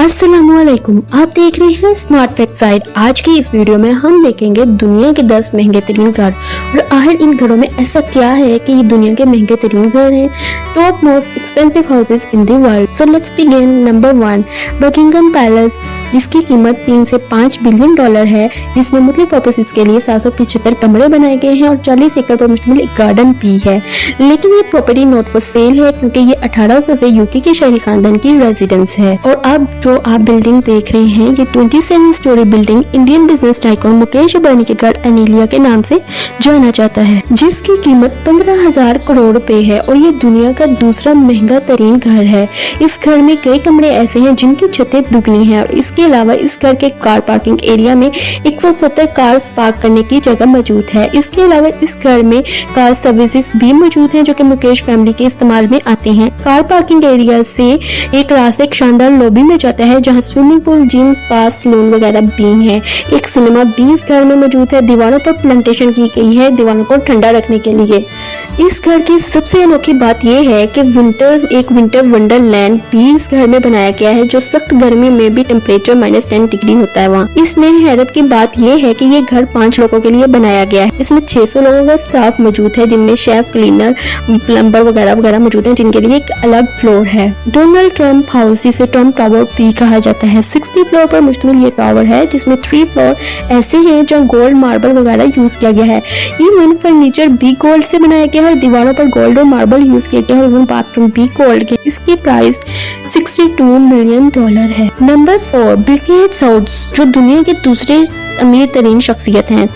अस्सलामुअलैकुम, आप देख रहे हैं स्मार्ट फैक्ट साइट। आज की इस वीडियो में हम देखेंगे दुनिया के 10 महंगे तरीन घर और आखिर इन घरों में ऐसा क्या है कि ये दुनिया के महंगे तरीन घर हैं। Top most expensive houses in the world. So let's begin. Number 1, Buckingham palace, जिसकी कीमत 3 से 5 बिलियन डॉलर है। इसमें मुख्तलिफ पर्पसेस के लिए 775 कमरे बनाए गए हैं और 40 एकड़ पर मुश्तमिल एक गार्डन भी है। लेकिन ये प्रॉपर्टी नॉट फॉर सेल है क्योंकि ये 1800 से यूके के शहरी खानदान की रेजिडेंस है। और अब जो आप बिल्डिंग देख रहे हैं ये 27 story building Indian business tycoon Mukesh Ambani के घर अनीलिया के नाम से जाना जाता है, जिसकी कीमत 15,000 करोड़ रुपए है और ये दुनिया का दूसरा महंगा तरीन घर है। इस घर में कई कमरे ऐसे हैं जिनकी छतें दुगनी है और इसके अलावा इस घर के कार पार्किंग एरिया में 170 कार्स पार्क करने की जगह मौजूद है। इसके अलावा इस घर में कार सर्विसेज भी मौजूद हैं जो कि मुकेश फैमिली के इस्तेमाल में आते हैं। कार पार्किंग एरिया से एक रास्ता एक शानदार लॉबी में जाता है जहां swimming pool, gym, spa, salon वगैरह भी हैं। एक सिनेमा भी इस घर में मौजूद है। दीवारों पर प्लांटेशन की गई है दीवारों को ठंडा रखने के लिए। इस घर की सबसे अनोखी बात यह है कि विंटर वंडरलैंड भी इस घर में बनाया गया है जो सख्त गर्मी में भी टेम्परेचर -10 डिग्री होता है वहाँ। इसमें हैरत की बात यह है कि ये घर 5 लोगों के लिए बनाया गया है। इसमें 600 लोगों का स्टाफ मौजूद है जिनमें शेफ, क्लीनर, प्लम्बर वगैरह मौजूद हैं जिनके लिए एक अलग फ्लोर है। डोनाल्ड ट्रंप हाउस, जिसे ट्रंप टावर भी कहा जाता है, 60 फ्लोर पर मुश्तमिल ये टावर है जिसमें 3 फ्लोर ऐसे हैं जहाँ गोल्ड मार्बल वगैरह यूज किया गया है। इवन फर्नीचर भी गोल्ड से बनाया गया है और दीवारों पर गोल्ड और मार्बल यूज किया गया है और बाथरूम भी गोल्ड के। इसकी प्राइस 62 मिलियन डॉलर है। नंबर 4, बिल गेट्स हाउस, जो दुनिया के दूसरे अमीर तरीन शख्सियत हैं।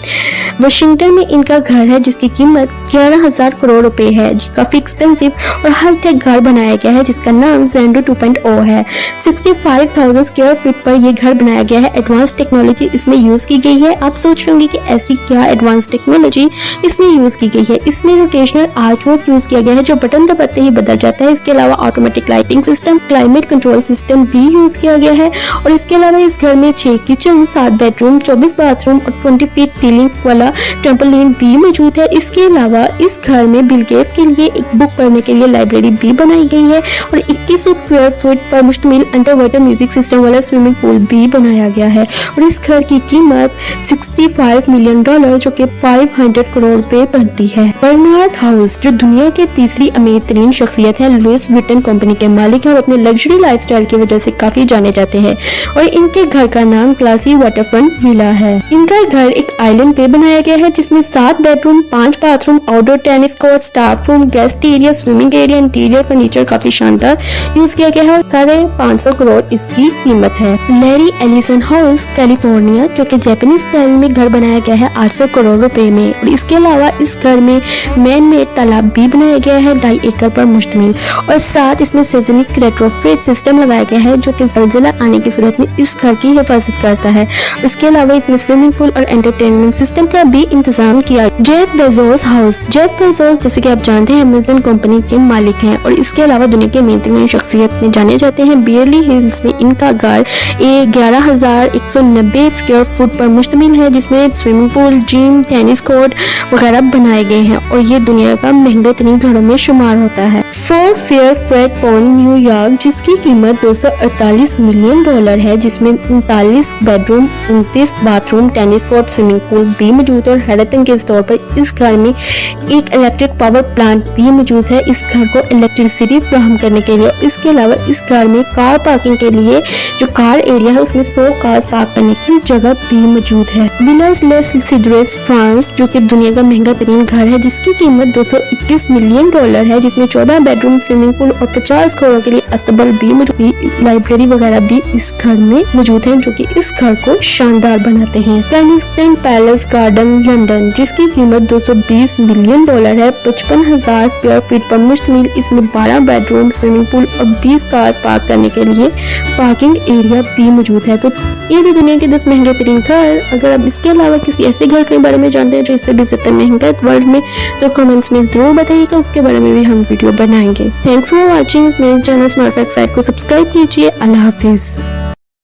वाशिंगटन में इनका घर है जिसकी कीमत 11,000 करोड़ रुपए है। काफी एक्सपेंसिव और हाई टेक घर बनाया गया है जिसका नाम जेंडो 2.0 है। 65,000 स्क्वायर फीट पर यह घर बनाया गया है। एडवांस टेक्नोलॉजी इसमें यूज की गई है। आप सोच रहे होंगे कि ऐसी क्या एडवांस टेक्नोलॉजी इसमें यूज की गई है। इसमें रोटेशनल आर्टवर्क यूज किया गया है जो बटन दबाते ही बदल जाता है। इसके अलावा automatic lighting system, climate control system भी यूज किया गया है। और इसके अलावा इस घर में 6 किचन, 7 बेडरूम, 24 बाथरूम और 20 फीट सीलिंग वाला ट्रैम्पोलिन भी मौजूद है। इसके अलावा इस घर में बिल गेट्स के लिए एक बुक पढ़ने के लिए लाइब्रेरी भी बनाई गई है और 2100 स्क्वायर फीट पर मुश्तमिल अंडर वाटर म्यूजिक सिस्टम वाला स्विमिंग पूल भी बनाया गया है। और इस घर की कीमत 65 मिलियन डॉलर जो कि 500 करोड़ रुपए बनती है। बर्नार्ड हाउस, जो दुनिया के तीसरी अमीर तरीन शख्सियत है, लुइस विटन कंपनी के मालिक हैं और अपने लग्जरी लाइफस्टाइल की वजह से काफी जाने जाते हैं। और इनके घर का नाम क्लासी वाटरफ्रंट विला है। इनका घर एक आइलैंड पे बनाया गया है जिसमें 7 bedroom, 5 bathroom, outdoor tennis court, staff room, guest area, swimming area, interior furniture काफी शानदार यूज किया गया है और 550 करोड़ इसकी कीमत है। लैरी एलिसन हाउस, कैलिफोर्निया, जो कि जापानीज स्टाइल में घर बनाया गया है 800 करोड़ रुपए में। और इसके अलावा इस घर में मैन मेड तालाब भी बनाया गया है 2.5 एकड़ पर मुश्तमिल और साथ इसमें सेजनिक रेट्रोफिट सिस्टम लगाया गया है जो कि ज़लज़ला आने की सूरत में इस घर की हिफाजत करता है। इसके अलावा इसमें स्विमिंग पूल और एंटरटेनमेंट सिस्टम का भी इंतजाम किया। Jeff Bezos house, Jeff Bezos जैसे कि आप जानते हैं अमेज़न कंपनी के मालिक हैं और इसके अलावा दुनिया के अमीर तरीन शख्सियत में जाने जाते हैं। बियरली हिल्स में इनका घर 11,190 स्क्वायर फुट पर मुश्तमिल है जिसमें swimming pool, gym, tennis court वगैरह बनाए गए हैं और ये दुनिया का महंगा तरीन घरों में शुमार होता है। फोर्ट फेयरफैक्स पॉइंट, न्यूयॉर्क, जिसकी कीमत 248 मिलियन डॉलर है जिसमें 39 bedroom, 29 bathroom, tennis court, swimming pool भी मौजूद है। और हैरतन के तौर पर इस घर में एक इलेक्ट्रिक पावर प्लांट भी मौजूद है इस घर को इलेक्ट्रिसिटी फराहम करने के लिए। इसके अलावा इस घर में कार पार्किंग के लिए जो कार एरिया है उसमें 100 कार्स पार्क करने की जगह भी मौजूद है। विलास लेस सिड्रेस, फ्रांस, जो कि दुनिया का महंगा तरीन घर है जिसकी कीमत 221 मिलियन डॉलर है जिसमें 14 बेडरूम, स्विमिंग पूल और 50 करोड़ के लिए अस्तबल भी मौजूद, लाइब्रेरी वगैरह भी इस घर में मौजूद है जो कि इस घर को शानदार बनाते हैं। कैनिंगटन पैलेस गार्डन, लंदन, जिसकी कीमत 220 मिलियन डॉलर है, 55,000 स्क्वायर फीट पर मुश्तमिल। इसमें 12 बेडरूम, स्विमिंग पूल और 20 कार्स पार्क करने के लिए पार्किंग एरिया भी मौजूद है। तो ये थी दुनिया के 10 महंगे तरीन घर। अगर आप इसके अलावा किसी ऐसे घर के बारे में जानते हैं जो इससे भी ज्यादा महंगा है वर्ल्ड में तो कमेंट्स में जरूर बताइएगा, उसके बारे में भी हम वीडियो बनाएंगे। Thanks for watching. मेरे चैनल स्मार्ट फैक्ट साइट को सब्सक्राइब कीजिए। अल्लाह हाफिज।